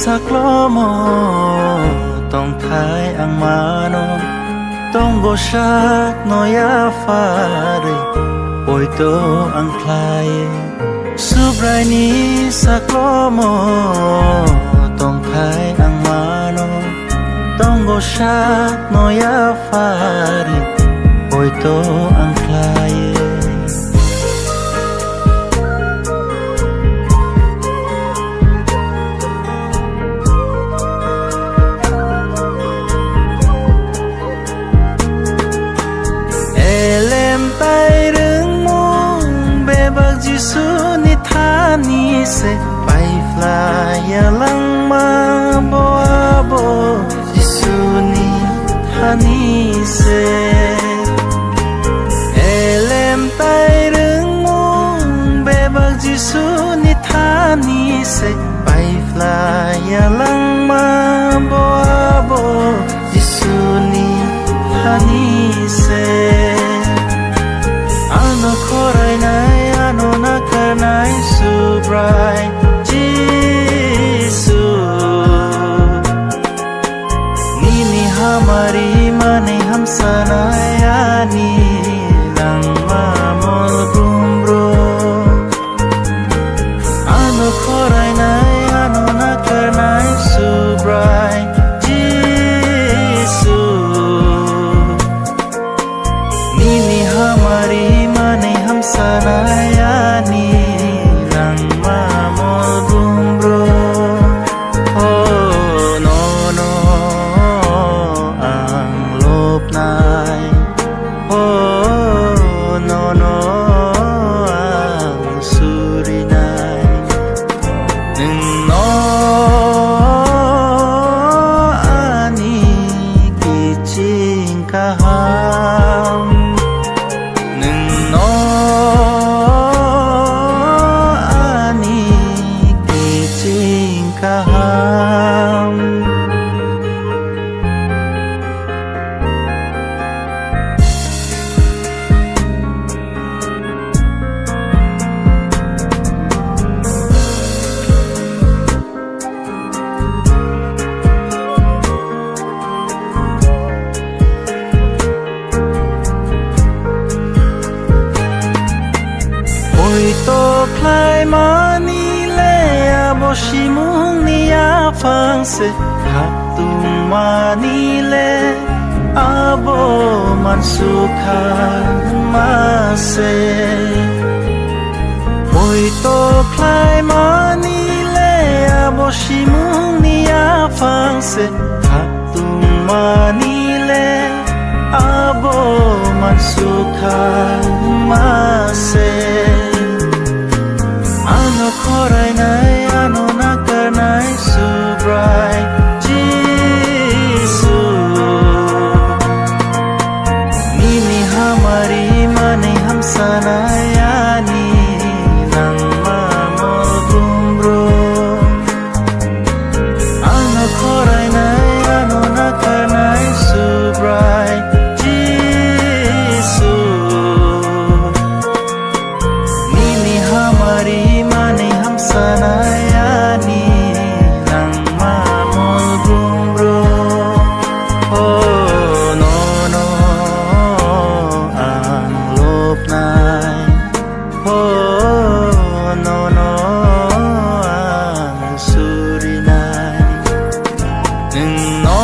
saklomo tong thai ang mano tong gosak no ya fare oi to ang klai subrai ni saklomo tong thai ang mano tong gosak no ya fare oi to ang klai Jisu ni thani se pai flya lang ma bo bo Jisu ni thani se elem tai rung mung be bak Jisu ni thani se pai flya lang ma bo bo Jisu ni thani se ano khorai nai ano nakanai subrai Jisu nini hamari mane ham sanayani lang mamol brumbro ano khorai nai ano nakanai subrai Jisu nini hamari mane ham sanayani lang mamol brumbro oh no no ang lop nai oh no no ang suri nai no ani kiching kaham kaham oi to klai mani le aboshimung niya phang se khak tung mani le abo man sukha ma se oi to klai mani le aboshimung niya phang se khak tung mani le abo man sukha ma se ano khorai nai ano nakanai subrai Jisu nini hamari mane ham sanayani lang mamol brumbro ano khorai nai ano nakanai subrai Jisu nini hamari mane ham sanayani lang mamol brumbro oh no no ang lop nai oh no no ang suri nai no